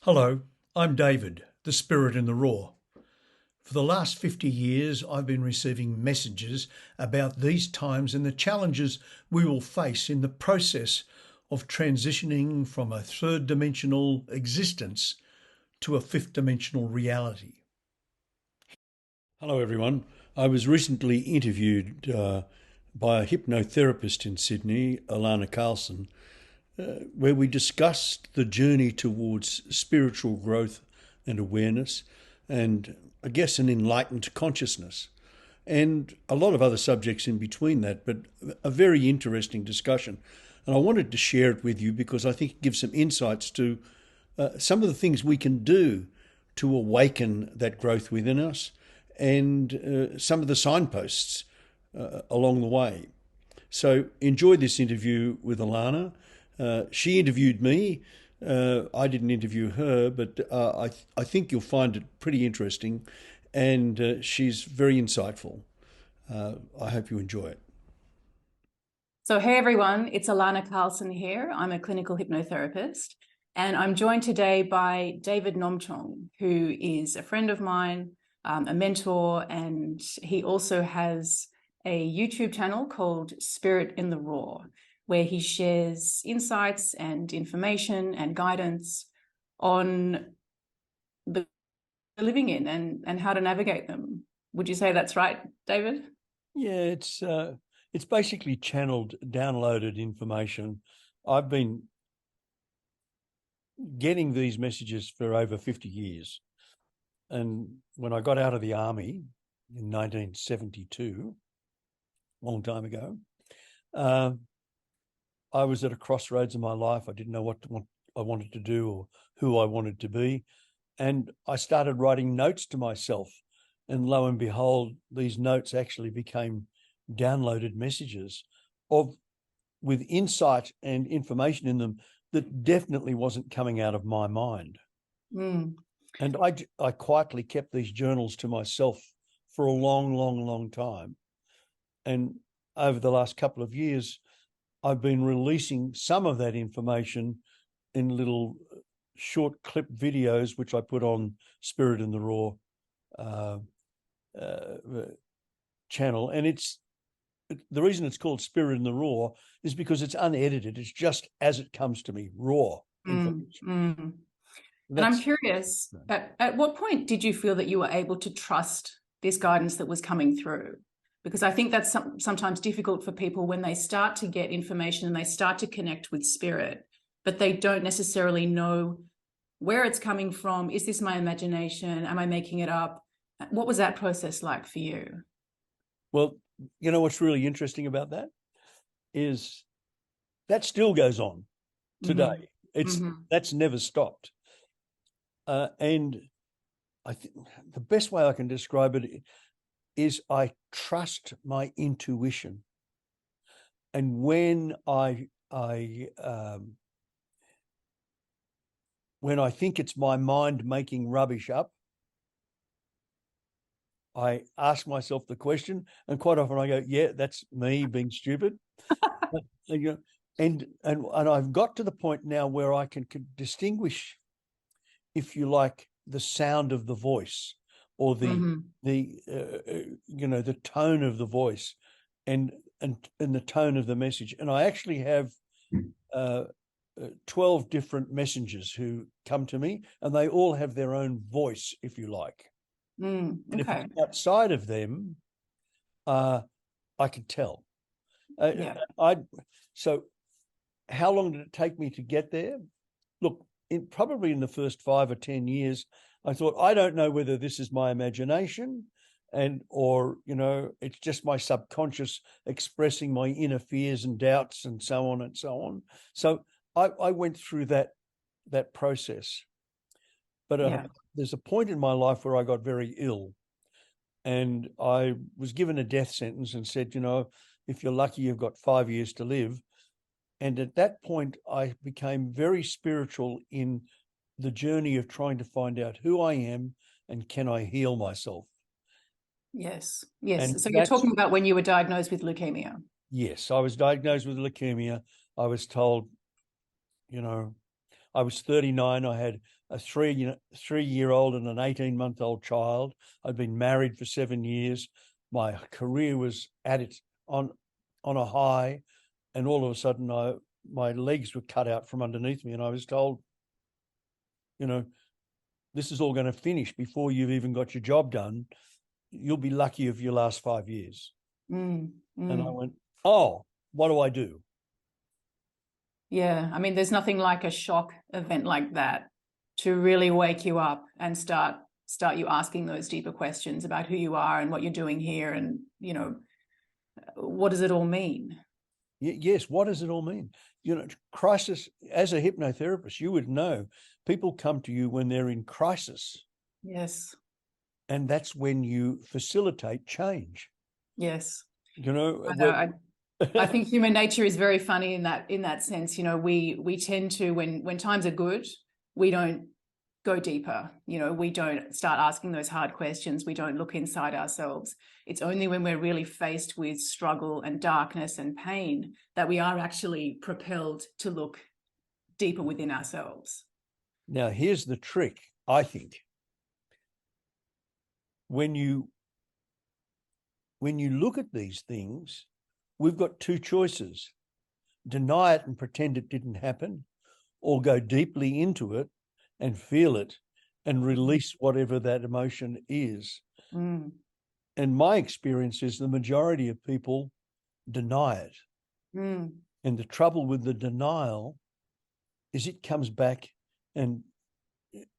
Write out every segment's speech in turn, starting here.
Hello, I'm David, the spirit in the raw. For the last 50 years, I've been receiving messages about these times and the challenges we will face in the process of transitioning from a third dimensional existence to a fifth dimensional reality. Hello, everyone. I was recently interviewed by a hypnotherapist in Sydney, Alarna Carlsson, where we discussed the journey towards spiritual growth and awareness, and I guess an enlightened consciousness, and a lot of other subjects in between that, but a very interesting discussion. And I wanted to share it with you because I think it gives some insights to some of the things we can do to awaken that growth within us and some of the signposts along the way. So enjoy this interview with Alarna. She interviewed me. I didn't interview her, but I think you'll find it pretty interesting, and she's very insightful. I hope you enjoy it. So, hey everyone, it's Alarna Carlsson here. I'm a clinical hypnotherapist, and I'm joined today by David Nomchong, who is a friend of mine, a mentor, and he also has a YouTube channel called Spirit in the Raw, where he shares insights and information and guidance on the living in and how to navigate them. Would you say that's right, David? Yeah, it's basically channeled, downloaded information. I've been getting these messages for over 50 years. And when I got out of the army in 1972, a long time ago, I was at a crossroads in my life. I didn't know what I wanted to do or who I wanted to be. And I started writing notes to myself. And lo and behold, these notes actually became downloaded messages with insight and information in them that definitely wasn't coming out of my mind. And I quietly kept these journals to myself for a long time. And over the last couple of years, I've been releasing some of that information in little short clip videos, which I put on Spirit in the Raw channel. And the reason it's called Spirit in the Raw is because it's unedited. It's just as it comes to me, raw information. And I'm curious, at what point did you feel that you were able to trust this guidance that was coming through? Because I think that's sometimes difficult for people when they start to get information and they start to connect with spirit, but they don't necessarily know where it's coming from. Is this my imagination? Am I making it up? What was that process like for you? Well, you know what's really interesting about that is that still goes on today. That's never stopped. And I think the best way I can describe it is I trust my intuition. And when I think it's my mind making rubbish up, I ask myself the question, and quite often I go, yeah, that's me being stupid. And I've got to the point now where I can distinguish, if you like, the sound of the voice or the tone of the voice and the tone of the message. And I actually have 12 different messengers who come to me, and they all have their own voice, if you like. And if it's outside of them, I can tell. So how long did it take me to get there? Look, probably in the first 5 or 10 years, I thought, I don't know whether this is my imagination or it's just my subconscious expressing my inner fears and doubts and so on and so on. So I went through that process. But there's a point in my life where I got very ill, and I was given a death sentence and said, if you're lucky, you've got 5 years to live. And at that point, I became very spiritual in the journey of trying to find out who I am and can I heal myself. Yes. And so you're talking about when you were diagnosed with leukemia. Yes, I was diagnosed with leukemia. I was told, I was 39. I had a 3-year-old and an 18-month-old child. I'd been married for 7 years. My career was at its on a high, and all of a sudden my legs were cut out from underneath me, and I was told, this is all going to finish before you've even got your job done. You'll be lucky if you last 5 years. And I went, oh, what do I do? Yeah, I mean, there's nothing like a shock event like that to really wake you up and start you asking those deeper questions about who you are and what you're doing here, and what does it all mean? Yes, what does it all mean? Crisis. As a hypnotherapist, you would know people come to you when they're in crisis. Yes. And that's when you facilitate change. Yes. I think human nature is very funny in that sense. We tend to, when times are good, we don't go deeper. We don't start asking those hard questions. We don't look inside ourselves. It's only when we're really faced with struggle and darkness and pain that we are actually propelled to look deeper within ourselves. Now, here's the trick, I think. When you look at these things, we've got two choices: deny it and pretend it didn't happen, or go deeply into it and feel it and release whatever that emotion is. And my experience is the majority of people deny it. And the trouble with the denial is it comes back and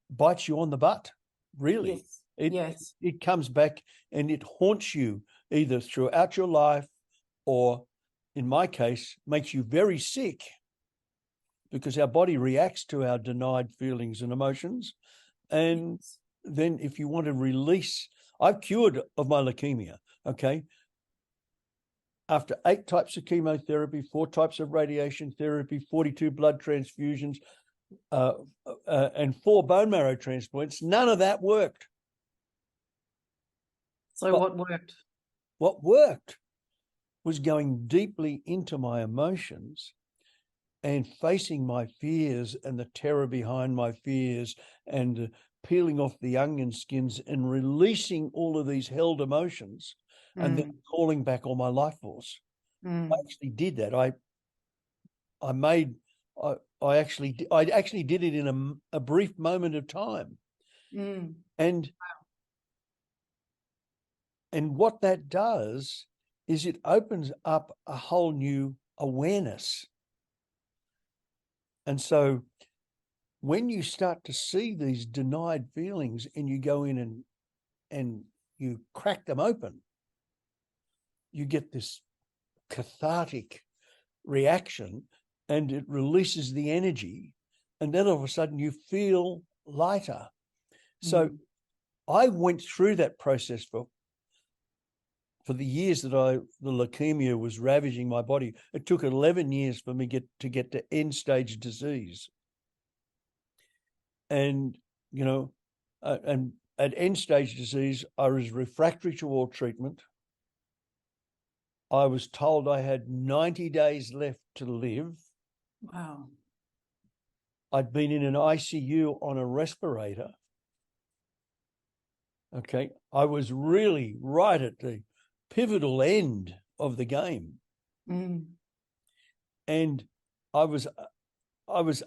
bites you on the butt, really. Yes. It comes back and it haunts you either throughout your life, or in my case, makes you very sick, because our body reacts to our denied feelings and emotions. And then if you want to release, I've cured of my leukemia, okay? After 8 types of chemotherapy, 4 types of radiation therapy, 42 blood transfusions, and 4 bone marrow transplants, none of that worked. So what worked? What worked was going deeply into my emotions and facing my fears and the terror behind my fears, and peeling off the onion skins and releasing all of these held emotions, and then calling back all my life force. I actually did that. I actually did it in a brief moment of time. And what that does is it opens up a whole new awareness. And so when you start to see these denied feelings and you go in and you crack them open, you get this cathartic reaction, and it releases the energy, and then all of a sudden you feel lighter. So I went through that process for the years that the leukemia was ravaging my body. It took 11 years for me to get to end stage disease. And, and at end stage disease, I was refractory to all treatment. I was told I had 90 days left to live. Wow. I'd been in an ICU on a respirator. Okay. I was really right at the pivotal end of the game. And I was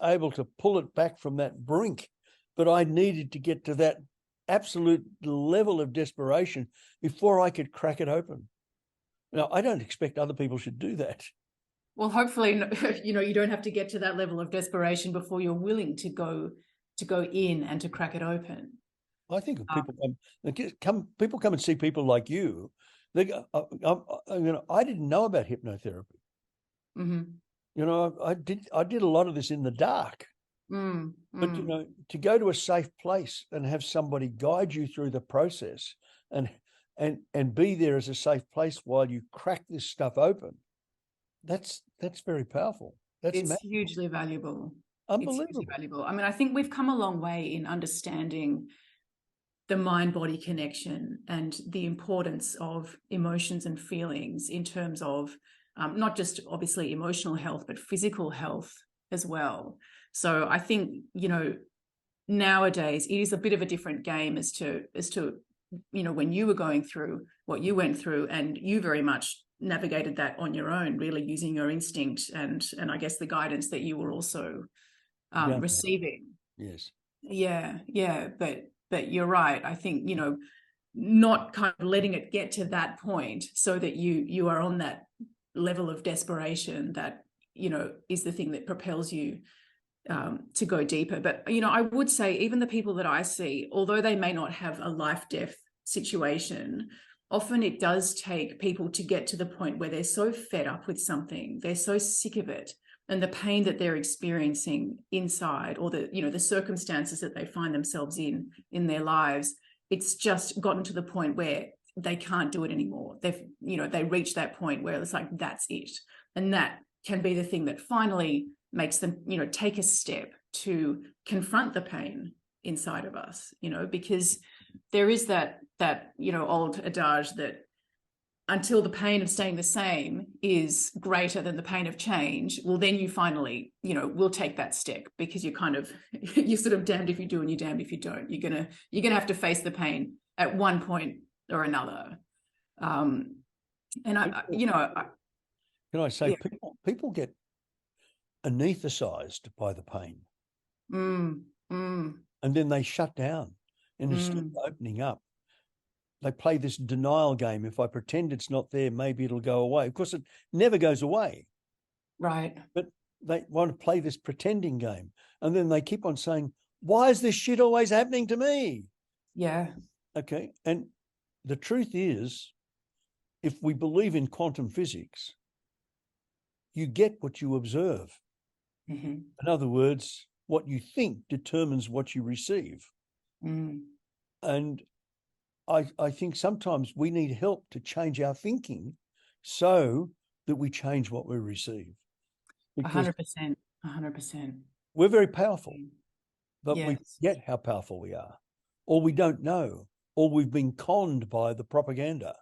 able to pull it back from that brink, but I needed to get to that absolute level of desperation before I could crack it open. Now, I don't expect other people should do that. Well, hopefully, you don't have to get to that level of desperation before you're willing to go in and to crack it open. I think if people come and see people like you, they go, I didn't know about hypnotherapy. I did a lot of this in the dark. But to go to a safe place and have somebody guide you through the process and be there as a safe place while you crack this stuff open, that's very powerful. It's hugely valuable. Unbelievable. It's hugely valuable. I mean, I think we've come a long way in understanding the mind-body connection and the importance of emotions and feelings in terms of not just obviously emotional health, but physical health as well. So I think, nowadays it is a bit of a different game as to when you were going through what you went through, and you very much navigated that on your own, really using your instinct and I guess the guidance that you were also receiving. Yes. Yeah, but you're right. I think, not kind of letting it get to that point so that you are on that level of desperation that is the thing that propels you to go deeper. But I would say even the people that I see, although they may not have a life-death situation, often it does take people to get to the point where they're so fed up with something, they're so sick of it, and the pain that they're experiencing inside, or the circumstances that they find themselves in their lives, it's just gotten to the point where they can't do it anymore. They reach that point where it's like, that's it. And that can be the thing that finally makes them, take a step to confront the pain inside of us, because there is that old adage that until the pain of staying the same is greater than the pain of change, well, then you finally, will take that step, because you're sort of damned if you do and you're damned if you don't. You're gonna have to face the pain at one point or another. And can I say, yeah. people get anesthetized by the pain, and then they shut down, and instead of opening up, they play this denial game. If I pretend it's not there, maybe it'll go away. Of course, it never goes away. Right. But they want to play this pretending game. And then they keep on saying, why is this shit always happening to me? Yeah. Okay. And the truth is, if we believe in quantum physics, you get what you observe. Mm-hmm. In other words, what you think determines what you receive. And I think sometimes we need help to change our thinking so that we change what we receive. 100%. 100%. We're very powerful, but Yes. we forget how powerful we are, or we don't know, or we've been conned by the propaganda.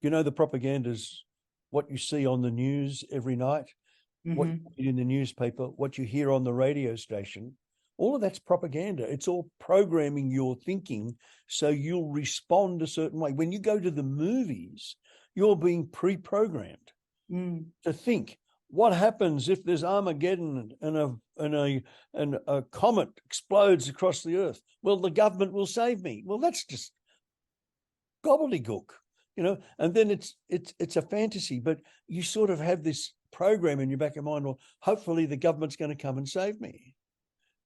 The propaganda's what you see on the news every night, what you read in the newspaper, what you hear on the radio station. All of that's propaganda. It's all programming your thinking so you'll respond a certain way. When you go to the movies, you're being pre-programmed to think, what happens if there's Armageddon and a comet explodes across the earth? Well, the government will save me. Well, that's just gobbledygook, and then it's a fantasy, but you sort of have this program in your back of mind, well, hopefully the government's going to come and save me.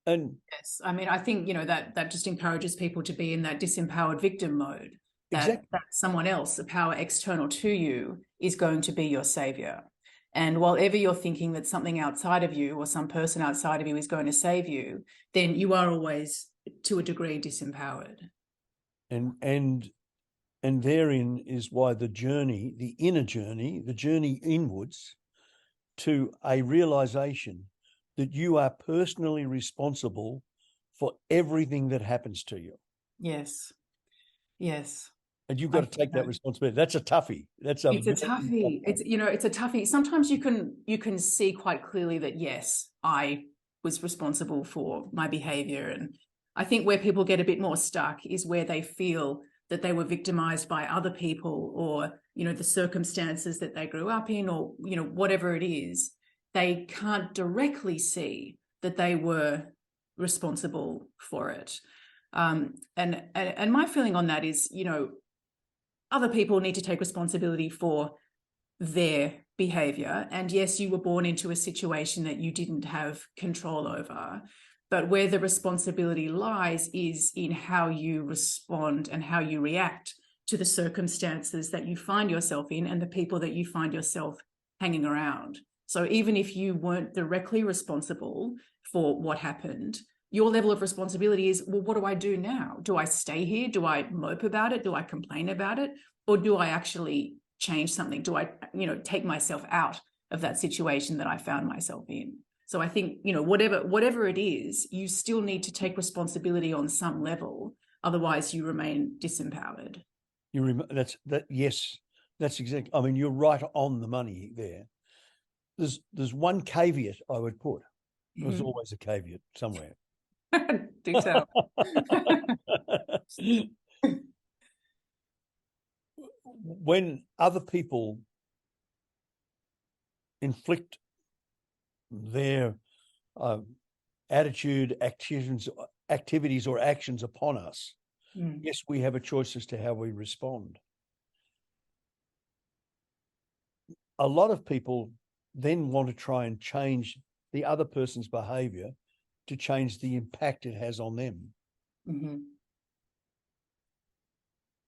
And yes, I mean, I think, that just encourages people to be in that disempowered victim mode, exactly. that someone else, a power external to you, is going to be your savior. And while ever you're thinking that something outside of you or some person outside of you is going to save you, then you are always, to a degree, disempowered. And therein is why the journey, the inner journey, the journey inwards to a realization that you are personally responsible for everything that happens to you. Yes. And you've got to take that responsibility. That's a toughie. It's a toughie. It's a toughie. Sometimes you can see quite clearly that, yes, I was responsible for my behavior. And I think where people get a bit more stuck is where they feel that they were victimized by other people, or, the circumstances that they grew up in, or, whatever it is. They can't directly see that they were responsible for it. And my feeling on that is, other people need to take responsibility for their behavior. And yes, you were born into a situation that you didn't have control over. But where the responsibility lies is in how you respond and how you react to the circumstances that you find yourself in and the people that you find yourself hanging around. So even if you weren't directly responsible for what happened, your level of responsibility is, well, what do I do now? Do I stay here? Do I mope about it? Do I complain about it? Or do I actually change something? Do I, take myself out of that situation that I found myself in? So I think, whatever it is, you still need to take responsibility on some level. Otherwise, you remain disempowered. Yes, that's exactly. I mean, you're right on the money there. There's one caveat I would put. There's always a caveat somewhere. Do tell. When other people inflict their attitude, activities or actions upon us, yes, we have a choice as to how we respond. A lot of people then want to try and change the other person's behavior to change the impact it has on them. Mm-hmm.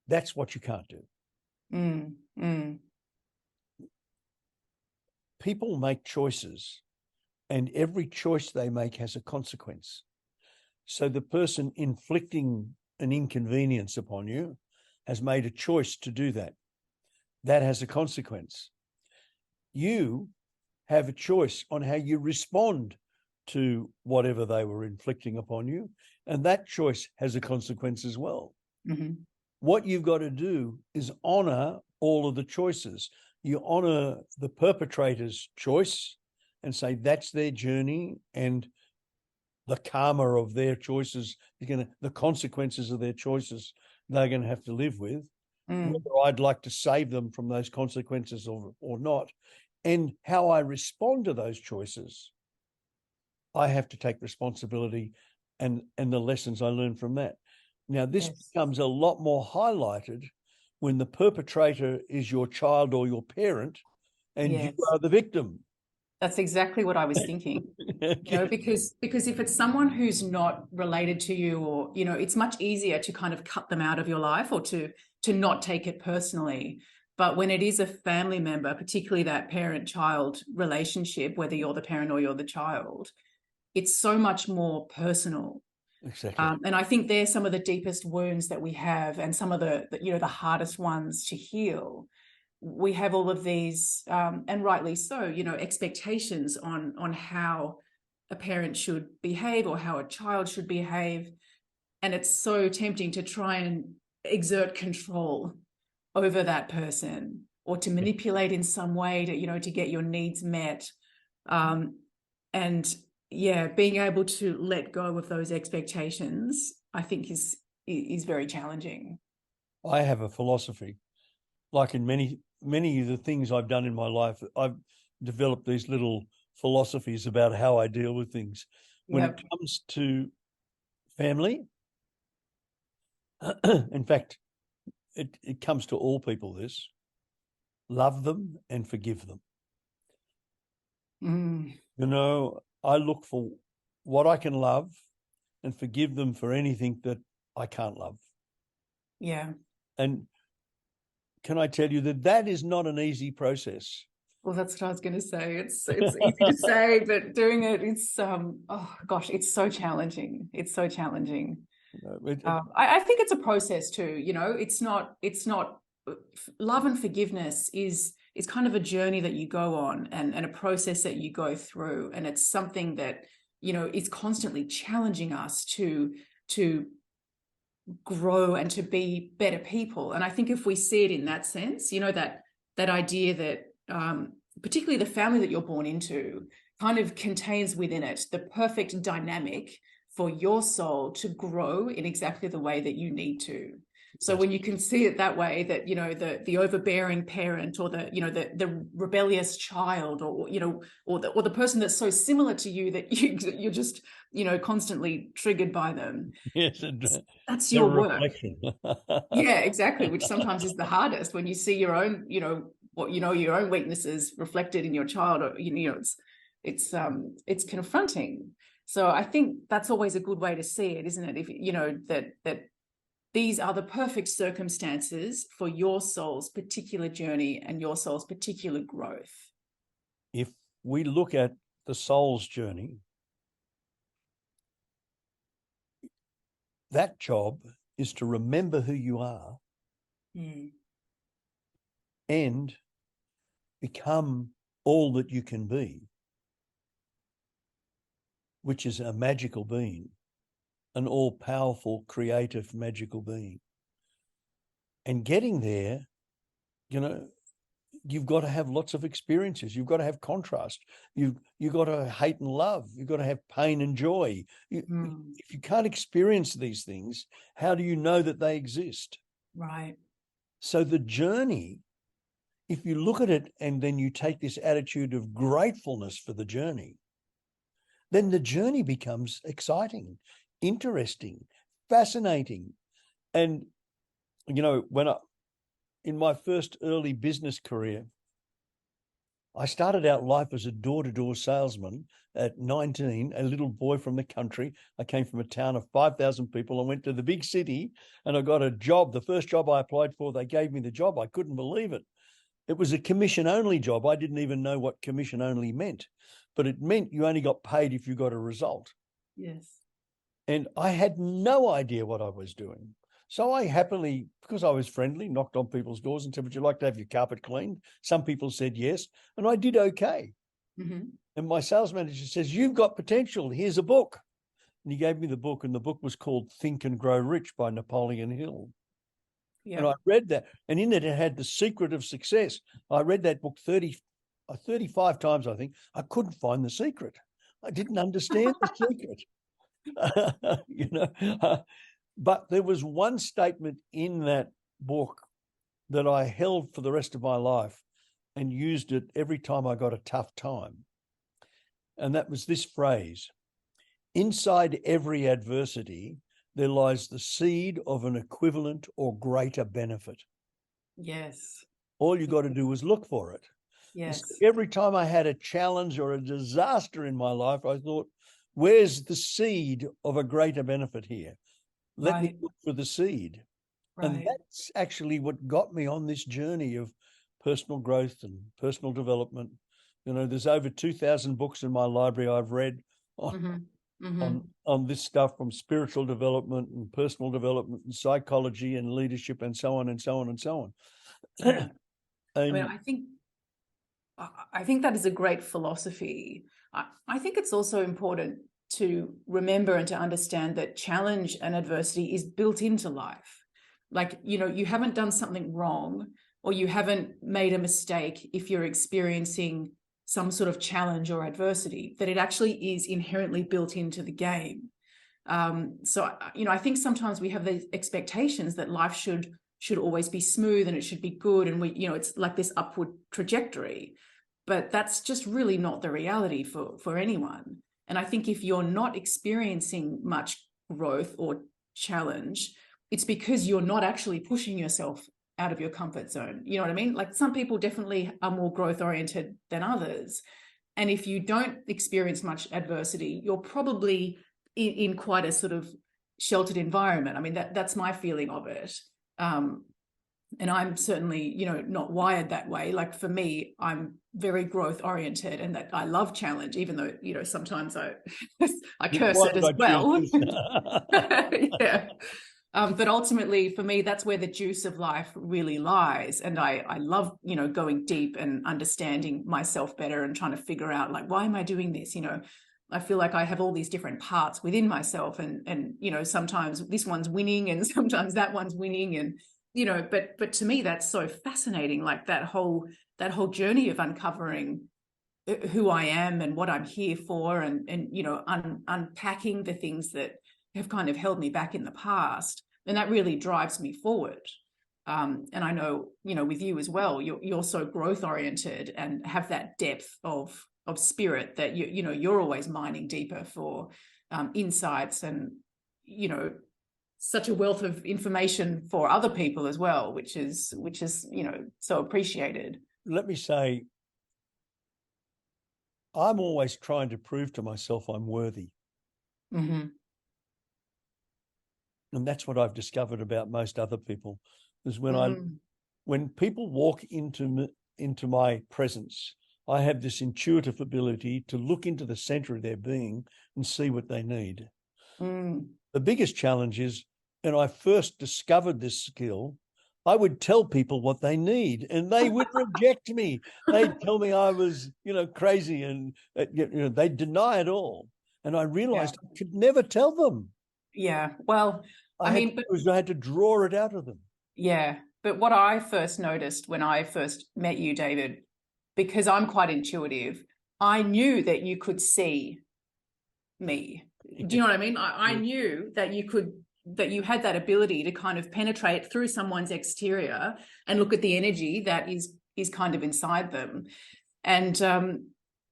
That's what you can't do. People make choices, and every choice they make has a consequence. So the person inflicting an inconvenience upon you has made a choice to do that. That has a consequence. You have a choice on how you respond to whatever they were inflicting upon you, and that choice has a consequence as well. Mm-hmm. What you've got to do is honor all of the choices. You honor the perpetrator's choice and say that's their journey, and the karma of their choices is the consequences of their choices they're going to have to live with, whether I'd like to save them from those consequences or not. And how I respond to those choices, I have to take responsibility and the lessons I learned from that. Now, this becomes a lot more highlighted when the perpetrator is your child or your parent and you are the victim. That's exactly what I was thinking. Because if it's someone who's not related to you, or, it's much easier to kind of cut them out of your life or to not take it personally. But when it is a family member, particularly that parent-child relationship, whether you're the parent or you're the child, it's so much more personal. Exactly. And I think they're some of the deepest wounds that we have, and some of the hardest ones to heal. We have all of these, and rightly so, expectations on how a parent should behave or how a child should behave. And it's so tempting to try and exert control over that person, or to manipulate in some way to get your needs met. And being able to let go of those expectations, I think is very challenging. I have a philosophy, like in many of the things I've done in my life, I've developed these little philosophies about how I deal with things. When it comes to family, in fact, it comes to all people, this: love them and forgive them. I look for what I can love and forgive them for anything that I can't love. Yeah. And can I tell you that is not an easy process? Well, that's what I was going to say. It's easy to say, but doing it, it's oh gosh, it's so challenging. It's so challenging. I think it's a process too. It's not love and forgiveness is kind of a journey that you go on, and a process that you go through, and it's something that is constantly challenging us to grow and to be better people. And I think if we see it in that sense, that idea that particularly the family that you're born into kind of contains within it the perfect dynamic for your soul to grow in exactly the way that you need to. So when you can see it that way, that the overbearing parent, or the rebellious child, or the person that's so similar to you that you're just constantly triggered by them. Yes, that's your work. Yeah, exactly. Which Which sometimes is the hardest, when you see your own, your own weaknesses reflected in your child, or it's confronting. So I think that's always a good way to see it, isn't it? If that these are the perfect circumstances for your soul's particular journey and your soul's particular growth. If we look at the soul's journey, that job is to remember who you are and become all that you can be, which is a magical being, an all-powerful, creative, magical being. And getting there, you've got to have lots of experiences. You've got to have contrast. You've got to hate and love. You've got to have pain and joy. If you can't experience these things, how do you know that they exist? Right. So the journey, if you look at it and then you take this attitude of gratefulness for the journey, then the journey becomes exciting, interesting, fascinating. And, you know, in my first early business career, I started out life as a door-to-door salesman at 19, a little boy from the country. I came from a town of 5,000 people. I went to the big city and I got a job. The first job I applied for, they gave me the job. I couldn't believe it. It was a commission-only job. I didn't even know what commission-only meant, but it meant you only got paid if you got a result. Yes. And I had no idea what I was doing. So I happily, because I was friendly, knocked on people's doors and said, would you like to have your carpet cleaned? Some people said yes, and I did okay. And my sales manager says, you've got potential. Here's a book. And he gave me the book, and the book was called Think and Grow Rich by Napoleon Hill. And I read that, and in it had The Secret of Success. I read that book 35 times, I think. I couldn't find the secret. I didn't understand the secret. You know, but there was one statement in that book that I held for the rest of my life and used it every time I got a tough time. And that was this phrase: inside every adversity, there lies the seed of an equivalent or greater benefit. Yes. All you got to do is look for it. Yes. So every time I had a challenge or a disaster in my life, I thought, where's the seed of a greater benefit here? Let me look for the seed. And that's actually what got me on this journey of personal growth and personal development. You know, there's over 2,000 books in my library I've read on this stuff, from spiritual development and personal development and psychology and leadership and so on and so on and so on. Yeah. I mean, I think that is a great philosophy. I think it's also important to remember and to understand that challenge and adversity is built into life. Like, you know, you haven't done something wrong or you haven't made a mistake if you're experiencing some sort of challenge or adversity, that it actually is inherently built into the game. So, you know, I think sometimes we have these expectations that life should always be smooth and it should be good. And we, you know, it's like this upward trajectory, but that's just really not the reality for anyone. And I think if you're not experiencing much growth or challenge, it's because you're not actually pushing yourself out of your comfort zone. You know what I mean? Like, some people definitely are more growth oriented than others. And if you don't experience much adversity, you're probably in quite a sort of sheltered environment. I mean, that's my feeling of it. And I'm certainly, you know, not wired that way. Like, for me, I'm very growth oriented, and that I love challenge, even though, you know, sometimes I curse it as well. Yeah. But ultimately, for me, that's where the juice of life really lies. And I love, you know, going deep and understanding myself better and trying to figure out, like, why am I doing this? You know, I feel like I have all these different parts within myself, and you know, sometimes this one's winning and sometimes that one's winning, and you know, but to me that's so fascinating, like that whole journey of uncovering who I am and what I'm here for, and you know, unpacking the things that have kind of held me back in the past, and that really drives me forward. And I know, you know, with you as well, you're so growth oriented and have that depth of spirit that you know, you're always mining deeper for insights, and you know, such a wealth of information for other people as well, which is, you know, so appreciated. Let me say, I'm always trying to prove to myself I'm worthy. And that's what I've discovered about most other people, is when people walk into my presence, I have this intuitive ability to look into the center of their being and see what they need. The biggest challenge is, and I first discovered this skill, I would tell people what they need and they would reject me. They'd tell me I was, you know, crazy, and you know, they'd deny it all. And I realized I could never tell them. Yeah. Well, I mean, I had to draw it out of them. Yeah. But what I first noticed when I first met you, David, because I'm quite intuitive, I knew that you could see me. Do you know what I mean? I knew that you had that ability to kind of penetrate through someone's exterior and look at the energy that is kind of inside them.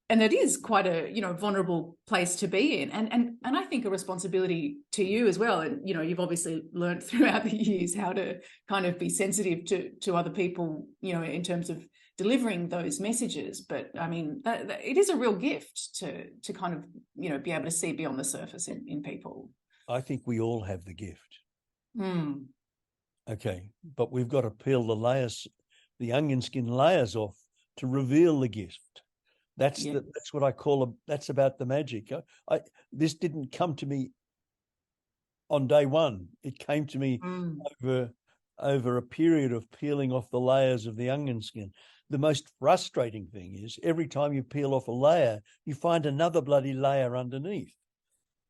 And it is quite a, you know, vulnerable place to be in, and I think a responsibility to you as well. And, you know, you've obviously learned throughout the years how to kind of be sensitive to other people, you know, in terms of delivering those messages. But I mean, that it is a real gift to kind of, you know, be able to see beyond the surface in people. I think we all have the gift. Mm. Okay, but we've got to peel the layers, the onion skin layers off to reveal the gift. That's what I call that's about the magic. This didn't come to me on day one. It came to me over a period of peeling off the layers of the onion skin. The most frustrating thing is every time you peel off a layer, you find another bloody layer underneath.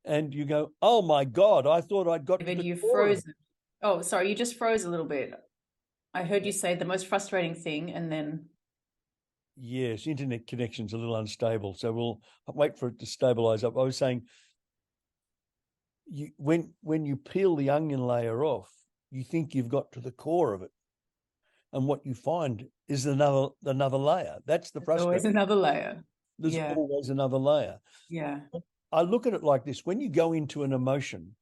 And you go, oh my God, I thought I'd got David, to the you core of it. froze. Oh, sorry, you just froze a little bit. I heard you say the most frustrating thing, and then Yes, internet connection's a little unstable, so we'll wait for it to stabilize up. I was saying, when you peel the onion layer off, you think you've got to the core of it, and what you find is another layer. That's the there's always frustrating. another layer. There's always another layer. Yeah. I look at it like this: when you go into an emotion,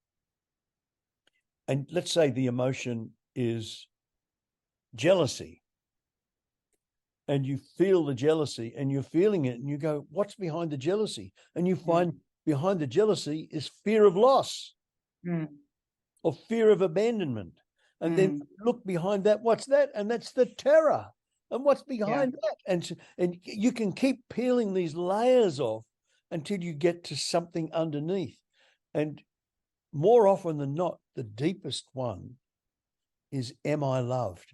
and let's say the emotion is jealousy, and you feel the jealousy and you're feeling it and you go, what's behind the jealousy? And you find behind the jealousy is fear of loss or fear of abandonment. And then look behind that, what's that? And that's the terror. And what's behind that? And you can keep peeling these layers off until you get to something underneath. And more often than not, the deepest one is, am I loved?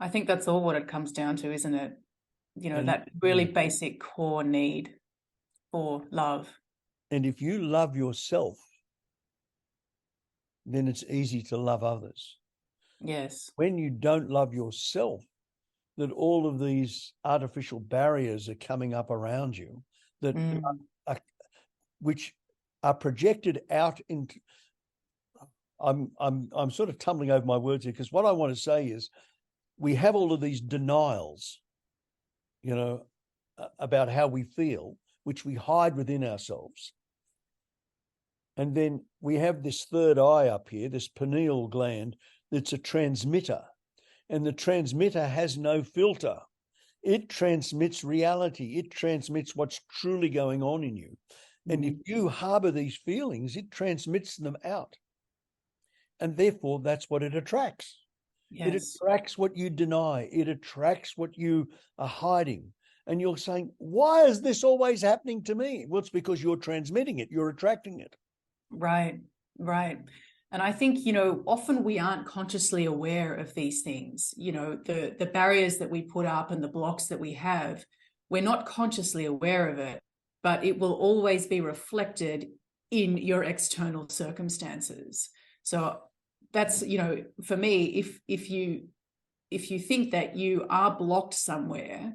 I think that's all what it comes down to, isn't it? You know, that really basic core need for love. And if you love yourself, then it's easy to love others. Yes. When you don't love yourself, that all of these artificial barriers are coming up around you that which are projected out into. I'm sort of tumbling over my words here, because what I want to say is we have all of these denials, you know, about how we feel, which we hide within ourselves. And then we have this third eye up here, this pineal gland, that's a transmitter. And the transmitter has no filter. It transmits reality. It transmits what's truly going on in you. And if you harbor these feelings, it transmits them out. And therefore, that's what it attracts. Yes. It attracts what you deny. It attracts what you are hiding. And you're saying, why is this always happening to me? Well, it's because you're transmitting it. You're attracting it. Right, right. And I think, you know, often we aren't consciously aware of these things. You know, the barriers that we put up and the blocks that we have, we're not consciously aware of it, but it will always be reflected in your external circumstances. So that's, you know, for me, if you think that you are blocked somewhere,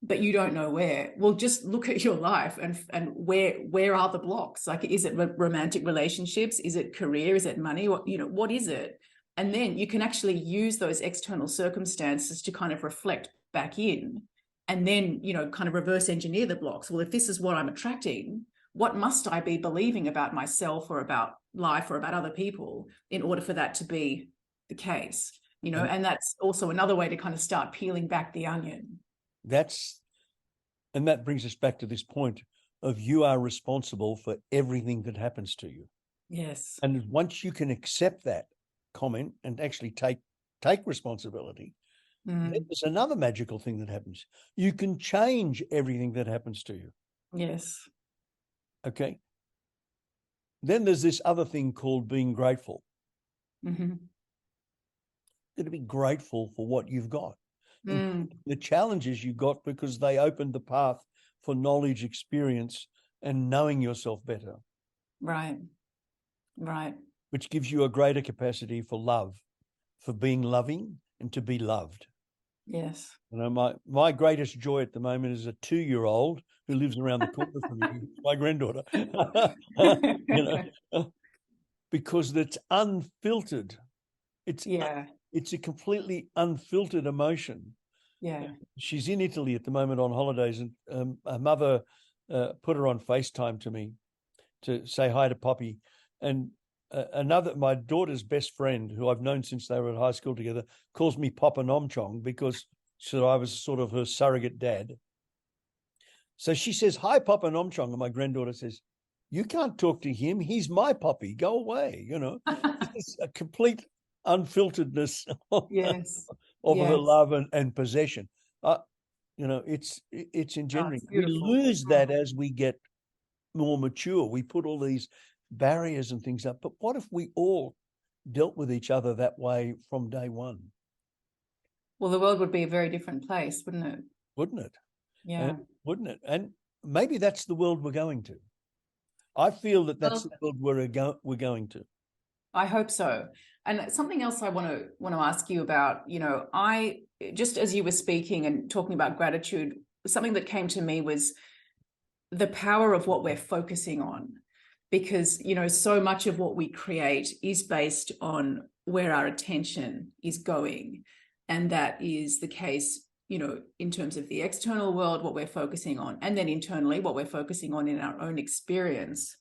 but you don't know where, well, just look at your life and where are the blocks? Like, is it romantic relationships? Is it career? Is it money? What is it? And then you can actually use those external circumstances to kind of reflect back in, and then, you know, kind of reverse engineer the blocks. Well, if this is what I'm attracting, what must I be believing about myself or about life or about other people in order for that to be the case? You know, and that's also another way to kind of start peeling back the onion. And that brings us back to this point of you are responsible for everything that happens to you. Yes. And once you can accept that comment and actually take responsibility, then there's another magical thing that happens. You can change everything that happens to you. Yes. Okay. Then there's this other thing called being grateful. You've got to be grateful for what you've got. The challenges you got, because they opened the path for knowledge, experience, and knowing yourself better. Right. Which gives you a greater capacity for love, for being loving and to be loved. Yes. You know, my greatest joy at the moment is a 2-year-old who lives around the corner from me, my granddaughter. You know, because it's unfiltered. Yeah. It's a completely unfiltered emotion. Yeah. She's in Italy at the moment on holidays, and her mother put her on FaceTime to me to say hi to Poppy. And my daughter's best friend, who I've known since they were at high school together, calls me Papa Nomchong because I was sort of her surrogate dad. So she says, "Hi, Papa Nomchong," and my granddaughter says, "You can't talk to him. He's my Poppy. Go away." You know, it's a complete unfilteredness Yes. of her Yes. love and possession. You know, it's Oh, engendering. it's We beautiful. lose that as we get more mature. We put all these barriers and things up. But what if we all dealt with each other that way from day one? Well, the world would be a very different place, wouldn't it? Wouldn't it? Yeah. Wouldn't it? And maybe that's the world we're going to. I feel that that's the world we're going to. I hope so. And something else I want to ask you about, you know, I just as you were speaking and talking about gratitude, something that came to me was the power of what we're focusing on. Because, you know, so much of what we create is based on where our attention is going. And that is the case, you know, in terms of the external world, what we're focusing on, and then internally, what we're focusing on in our own experience.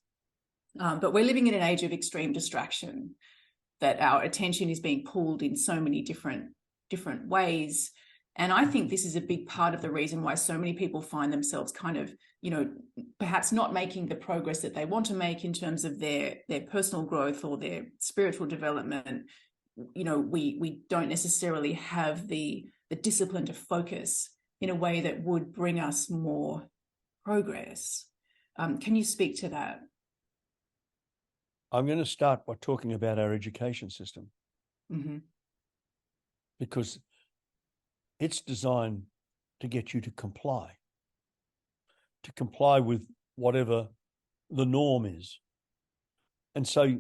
But we're living in an age of extreme distraction, that our attention is being pulled in so many different ways. And I think this is a big part of the reason why so many people find themselves kind of, you know, perhaps not making the progress that they want to make in terms of their personal growth or their spiritual development. You know, we don't necessarily have the discipline to focus in a way that would bring us more progress. Can you speak to that? I'm going to start by talking about our education system, because it's designed to get you to comply with whatever the norm is. And so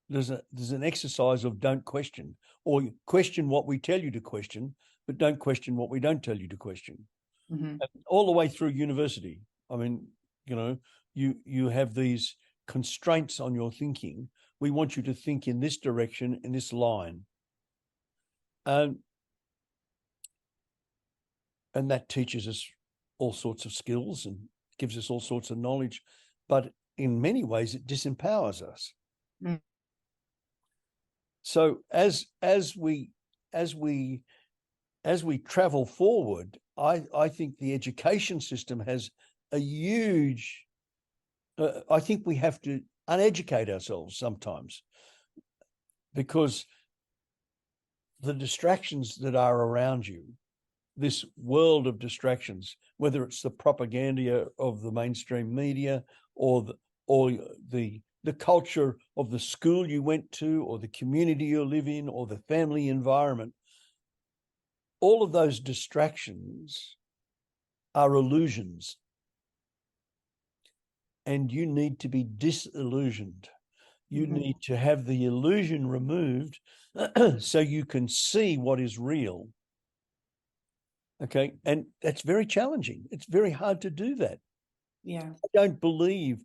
there's an exercise of don't question, or question what we tell you to question, but don't question what we don't tell you to question. All the way through university. I mean, you know, you have these constraints on your thinking. We want you to think in this direction, in this line. And that teaches us all sorts of skills and gives us all sorts of knowledge. But in many ways, it disempowers us. So as we travel forward, I think the education system has a huge. I think we have to uneducate ourselves sometimes, because the distractions that are around you, this world of distractions, whether it's the propaganda of the mainstream media or the culture of the school you went to or the community you live in or the family environment, all of those distractions are illusions. And you need to be disillusioned. You need to have the illusion removed so you can see what is real. Okay. And that's very challenging. It's very hard to do that. Yeah. I don't believe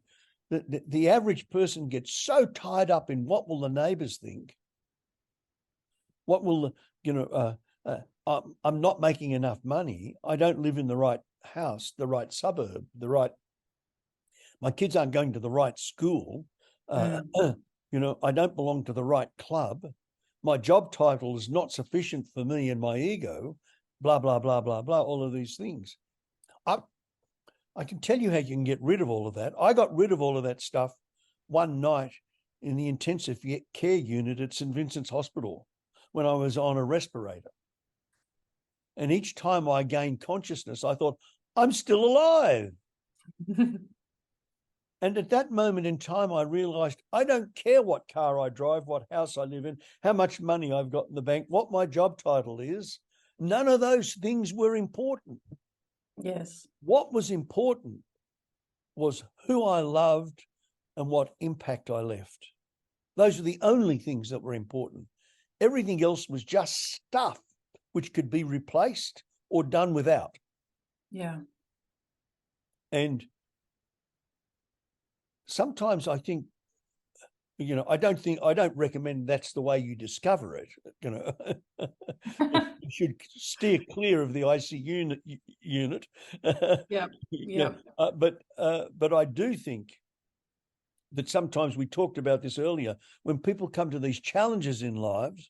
that the average person gets so tied up in what will the neighbors think? What will, I'm not making enough money. I don't live in the right house, the right suburb, my kids aren't going to the right school. You know, I don't belong to the right club. My job title is not sufficient for me and my ego, blah, blah, blah, blah, blah, all of these things. I can tell you how you can get rid of all of that. I got rid of all of that stuff one night in the intensive care unit at St. Vincent's Hospital when I was on a respirator. And each time I gained consciousness, I thought, I'm still alive. And at that moment in time, I realized I don't care what car I drive, what house I live in, how much money I've got in the bank, what my job title is. None of those things were important. Yes. What was important was who I loved and what impact I left. Those are the only things that were important. Everything else was just stuff which could be replaced or done without. Yeah. And sometimes I think, I don't recommend that's the way you discover it. You should steer clear of the IC unit. Yeah. Yeah. But I do think that sometimes, we talked about this earlier, when people come to these challenges in lives,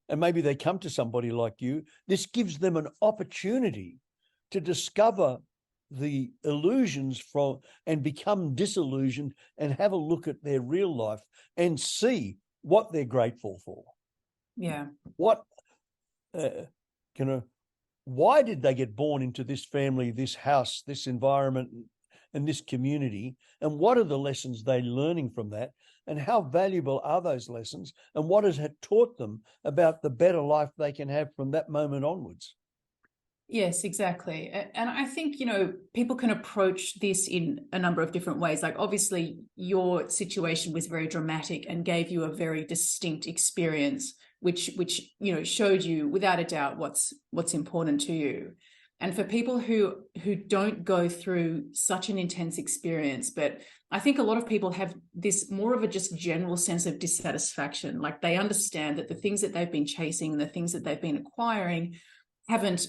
and maybe they come to somebody like you, this gives them an opportunity to discover the illusions from and become disillusioned and have a look at their real life and see what they're grateful for. Yeah. What why did they get born into this family, this house, this environment, and this community? And what are the lessons they're learning from that? And how valuable are those lessons? And what has it taught them about the better life they can have from that moment onwards? Yes, exactly. And I think, people can approach this in a number of different ways. Like, obviously, your situation was very dramatic and gave you a very distinct experience, which showed you without a doubt what's important to you. And for people who don't go through such an intense experience, but I think a lot of people have this more of a just general sense of dissatisfaction. Like, they understand that the things that they've been chasing, the things that they've been acquiring, haven't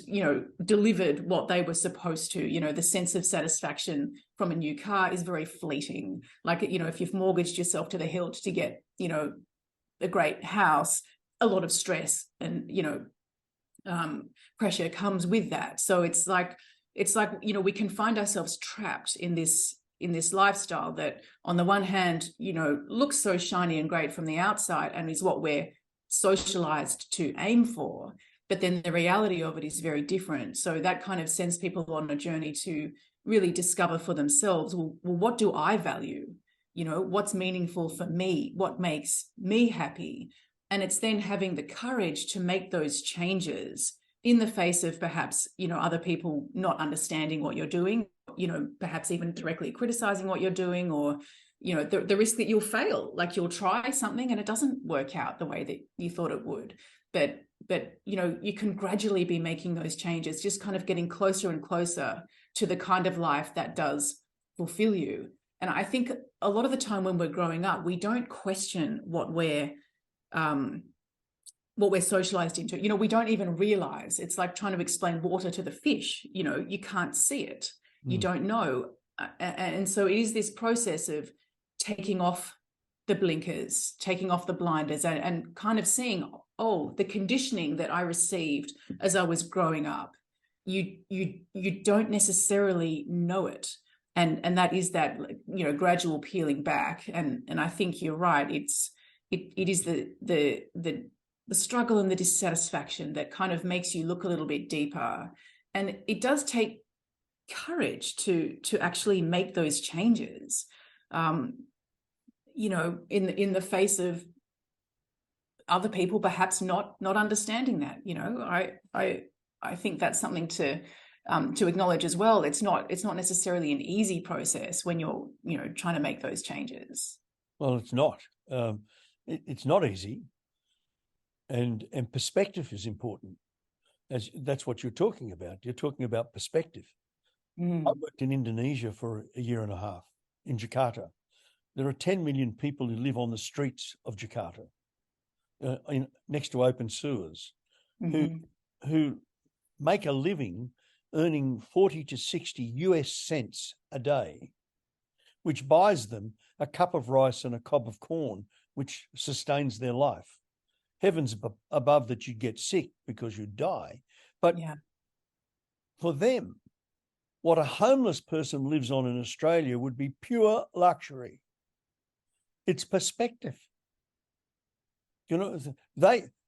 delivered what they were supposed to. The sense of satisfaction from a new car is very fleeting. Like, if you've mortgaged yourself to the hilt to get a great house, a lot of stress and pressure comes with that. So it's like we can find ourselves trapped in this lifestyle that, on the one hand, looks so shiny and great from the outside and is what we're socialized to aim for. But then the reality of it is very different. So that kind of sends people on a journey to really discover for themselves, well, what do I value? What's meaningful for me? What makes me happy? And it's then having the courage to make those changes in the face of perhaps, other people not understanding what you're doing, perhaps even directly criticizing what you're doing, or, the risk that you'll fail, like you'll try something and it doesn't work out the way that you thought it would. But you can gradually be making those changes, just kind of getting closer and closer to the kind of life that does fulfill you. And I think a lot of the time when we're growing up, we don't question what we're socialized into. We don't even realize. It's like trying to explain water to the fish. You can't see it. You don't know. And so it is this process of taking off the blinkers, taking off the blinders, and kind of seeing, the conditioning that I received as I was growing up, you don't necessarily know it. And that is that, gradual peeling back. And I think you're right. It is the struggle and the dissatisfaction that kind of makes you look a little bit deeper. And it does take courage to actually make those changes, in the face of other people perhaps not understanding that. I think that's something to acknowledge as well. It's not necessarily an easy process when you're trying to make those changes. Well, it's not. It's not easy, and perspective is important. That's what you're talking about. You're talking about perspective. I worked in Indonesia for a year and a half, in Jakarta. There are 10 million people who live on the streets of Jakarta, next to open sewers, who make a living earning 40 to 60 US cents a day, which buys them a cup of rice and a cob of corn, which sustains their life. Heavens above that you'd get sick because you'd die. But for them, what a homeless person lives on in Australia would be pure luxury. It's perspective. They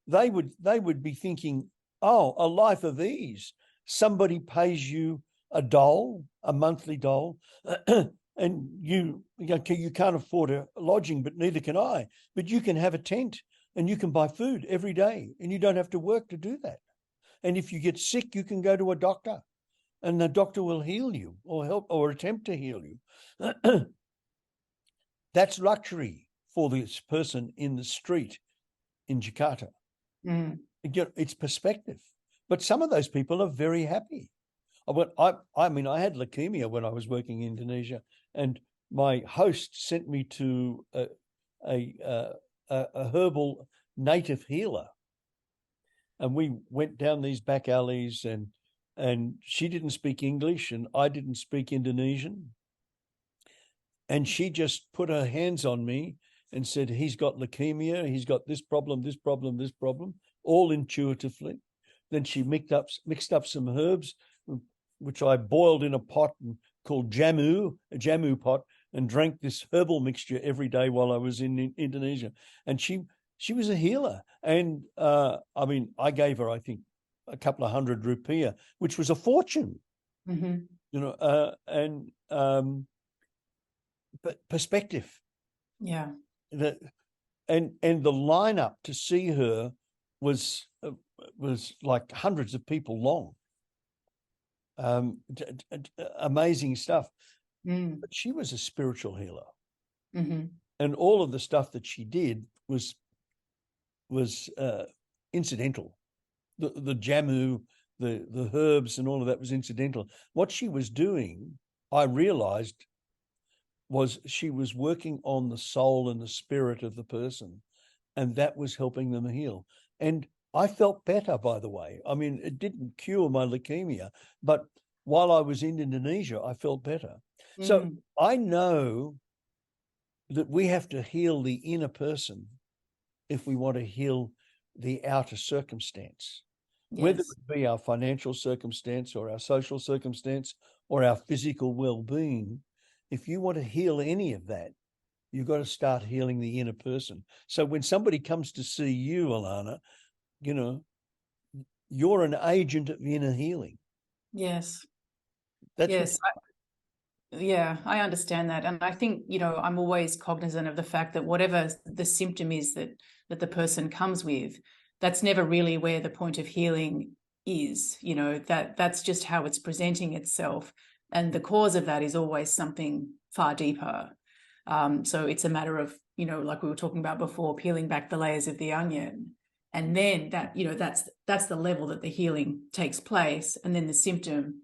would be thinking, a life of ease. Somebody pays you a monthly dole, and you can't afford a lodging, but neither can I. But you can have a tent and you can buy food every day, and you don't have to work to do that. And if you get sick, you can go to a doctor, and the doctor will heal you or help or attempt to heal you. That's luxury for this person in the street in Jakarta. It's perspective. But some of those people are very happy. I mean, I had leukemia when I was working in Indonesia, and my host sent me to a herbal native healer, and we went down these back alleys, and she didn't speak English, and I didn't speak Indonesian, and she just put her hands on me and said, "He's got leukemia. He's got this problem, this problem, this problem," all intuitively. Then she mixed up some herbs, which I boiled in a pot called jamu, a jamu pot, and drank this herbal mixture every day while I was in Indonesia. And she was a healer. And I mean, I gave her, I think, a couple of hundred rupiah, which was a fortune, but perspective. Yeah. And the lineup to see her was like hundreds of people long. Amazing stuff. But she was a spiritual healer, and all of the stuff that she did was incidental. The jamu, the herbs, and all of that was incidental. What she was doing, I realized, was she was working on the soul and the spirit of the person, and that was helping them heal. And I felt better, by the way. I mean, it didn't cure my leukemia, but while I was in Indonesia, I felt better. So I know that we have to heal the inner person if we want to heal the outer circumstance, whether it be our financial circumstance or our social circumstance or our physical well-being. If you want to heal any of that, you've got to start healing the inner person. So when somebody comes to see you, Alarna, you're an agent of inner healing. Yes. That's I understand that. And I think, I'm always cognizant of the fact that whatever the symptom is that the person comes with, that's never really where the point of healing is, that's just how it's presenting itself. And the cause of that is always something far deeper. So it's a matter of, like we were talking about before, peeling back the layers of the onion. And then that's the level that the healing takes place. And then the symptom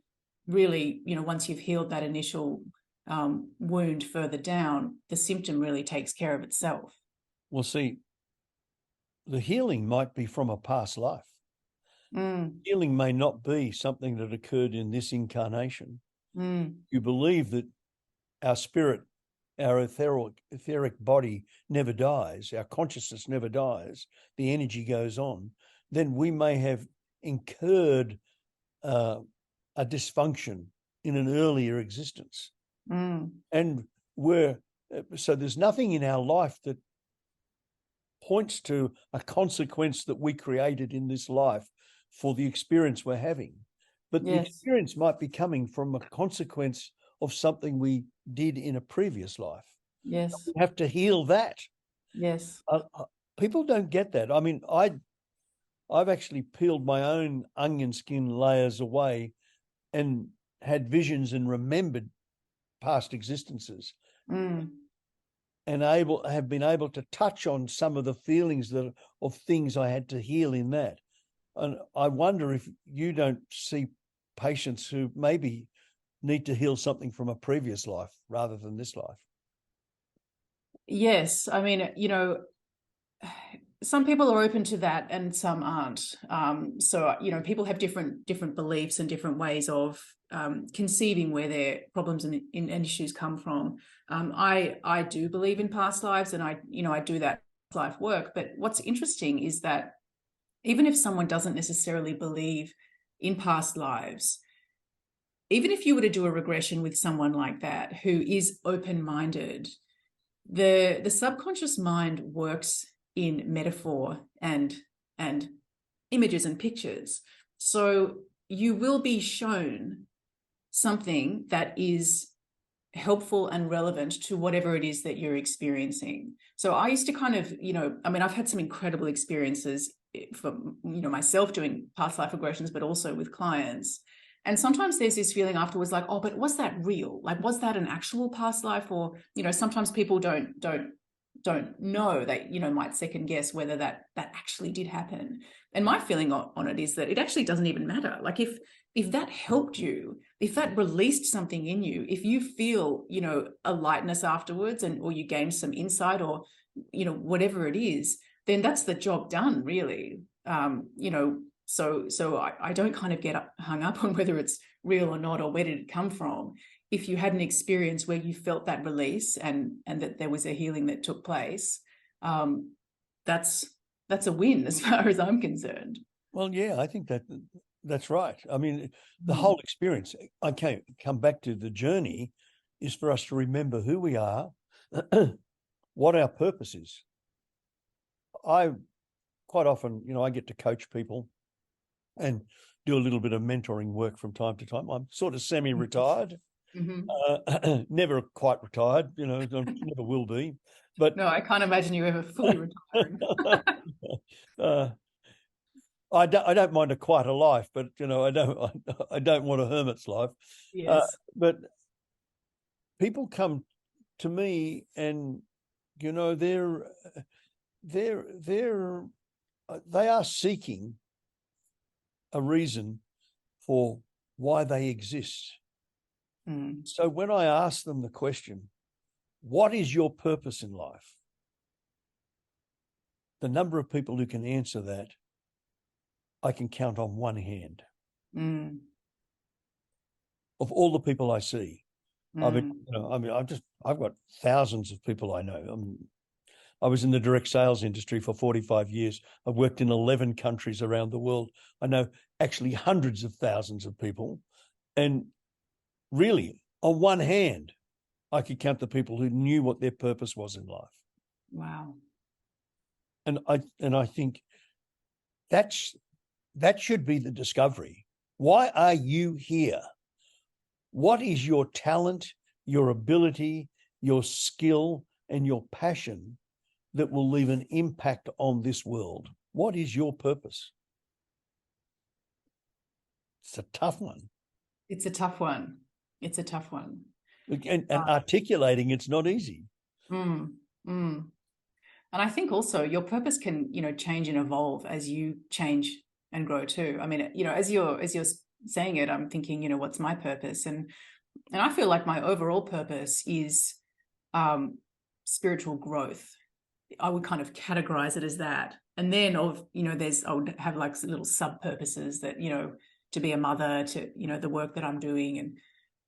really, once you've healed that initial wound further down, the symptom really takes care of itself. Well, see, the healing might be from a past life. Healing may not be something that occurred in this incarnation. You believe that our spirit, our etheric body never dies, our consciousness never dies, the energy goes on, then we may have incurred a dysfunction in an earlier existence. And so there's nothing in our life that points to a consequence that we created in this life for the experience we're having. But the experience might be coming from a consequence of something we did in a previous life. Yes. We have to heal that. Yes. People don't get that. I mean, I've actually peeled my own onion skin layers away and had visions and remembered past existences, and have been able to touch on some of the feelings of things I had to heal in that. And I wonder if you don't see patients who maybe need to heal something from a previous life rather than this life. Yes. I mean, some people are open to that and some aren't. So, people have different beliefs and different ways of conceiving where their problems and issues come from. I do believe in past lives, and I do that life work. But what's interesting is that even if someone doesn't necessarily believe in past lives, even if you were to do a regression with someone like that who is open-minded, the subconscious mind works in metaphor and images and pictures. So you will be shown something that is helpful and relevant to whatever it is that you're experiencing. So I used to kind of, I've had some incredible experiences for, myself doing past life regressions, but also with clients. And sometimes there's this feeling afterwards like, oh, but was that real? Like, was that an actual past life? Or, sometimes people don't don't know, they, might second guess whether that actually did happen. And my feeling on it is that it actually doesn't even matter. Like if that helped you, if that released something in you, if you feel, a lightness afterwards, or you gain some insight, or, whatever it is, then that's the job done, really. So I don't kind of get hung up on whether it's real or not, or where did it come from. If you had an experience where you felt that release, and that there was a healing that took place, that's a win as far as I'm concerned. Well, yeah, I think that's right. I mean, the whole experience, I can't come back to the journey, is for us to remember who we are, what our purpose is. I quite often, I get to coach people and do a little bit of mentoring work from time to time. I'm sort of semi-retired, never quite retired, never will be. But no, I can't imagine you ever fully retiring. I don't mind a quieter life, but I don't want a hermit's life. Yes. But people come to me, and they are seeking a reason for why they exist. So when I ask them the question, what is your purpose in life? The number of people who can answer that, I can count on one hand. Of all the people I see, I've got thousands of people I know. I was in the direct sales industry for 45 years. I've worked in 11 countries around the world. I know actually hundreds of thousands of people. And really, on one hand, I could count the people who knew what their purpose was in life. Wow. And I think that should be the discovery. Why are you here? What is your talent, your ability, your skill, and your passion that will leave an impact on this world? What is your purpose? It's a tough one. It's a tough one. It's a tough one. And articulating it's not easy. And I think also your purpose can, change and evolve as you change and grow too. I mean, as you're saying it, I'm thinking, what's my purpose? And I feel like my overall purpose is spiritual growth. I would kind of categorize it as that. And then I would have like little sub purposes that, to be a mother, to, the work that I'm doing, and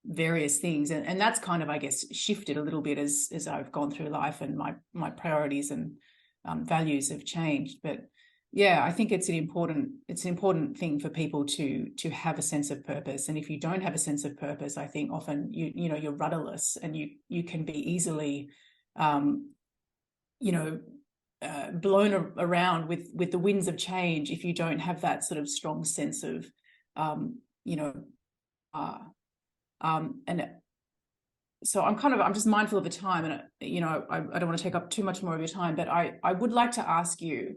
various things. And that's kind of, I guess, shifted a little bit as I've gone through life, and my priorities and values have changed. But yeah, I think it's an important thing for people to have a sense of purpose. And if you don't have a sense of purpose, I think often you're rudderless, and you can be easily blown around with the winds of change if you don't have that sort of strong sense of and so I'm just mindful of the time, and I don't want to take up too much more of your time, but I would like to ask you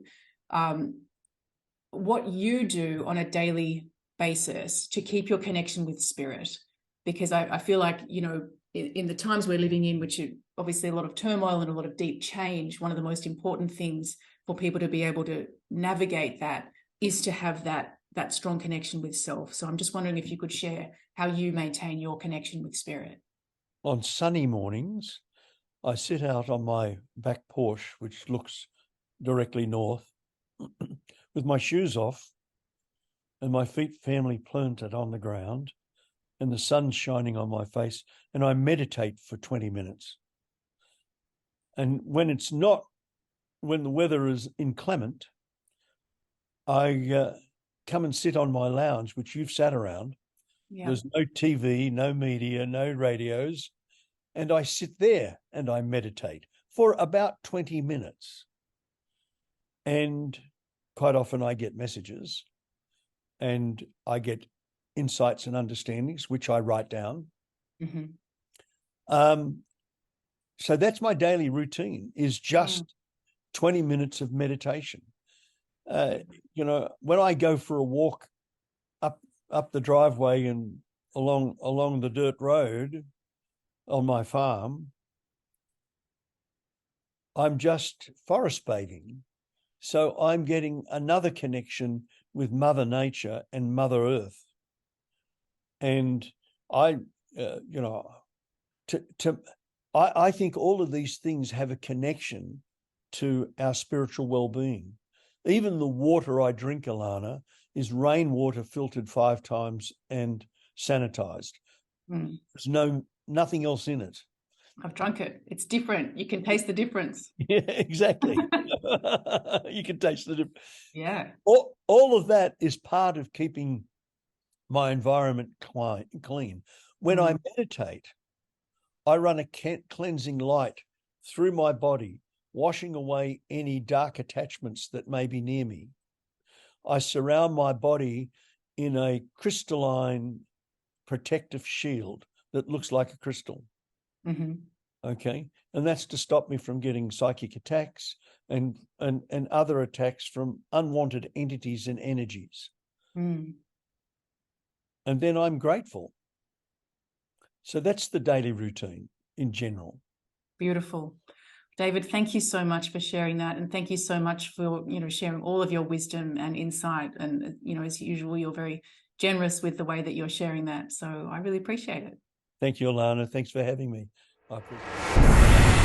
what you do on a daily basis to keep your connection with spirit, because I feel like in the times we're living in, which are obviously a lot of turmoil and a lot of deep change, one of the most important things for people to be able to navigate that is to have that strong connection with self. So I'm just wondering if you could share how you maintain your connection with spirit. On sunny mornings, I sit out on my back porch, which looks directly north, with my shoes off and my feet firmly planted on the ground, and the sun shining on my face, and I meditate for 20 minutes. And when the weather is inclement, I come and sit on my lounge, which you've sat around. Yeah. There's no TV, no media, no radios. And I sit there and I meditate for about 20 minutes. And quite often I get messages, and I get insights and understandings, which I write down. So that's my daily routine, is just 20 minutes of meditation. When I go for a walk up the driveway and along the dirt road on my farm, I'm just forest bathing. So I'm getting another connection with Mother Nature and Mother Earth. And I, I think all of these things have a connection to our spiritual well-being. Even the water I drink, Alarna, is rainwater filtered 5 times and sanitized. There's nothing else in it. I've drunk it. It's different. You can taste the difference. Yeah, exactly. You can taste the difference. Yeah. All of that is part of keeping my environment clean. When I meditate, I run a cleansing light through my body, washing away any dark attachments that may be near me. I surround my body in a crystalline protective shield that looks like a crystal. Okay. And that's to stop me from getting psychic attacks and other attacks from unwanted entities and energies. And then I'm grateful. So that's the daily routine in general. Beautiful. David, thank you so much for sharing that. And thank you so much for, sharing all of your wisdom and insight. And, as usual, you're very generous with the way that you're sharing that. So I really appreciate it. Thank you, Alarna. Thanks for having me. I appreciate it.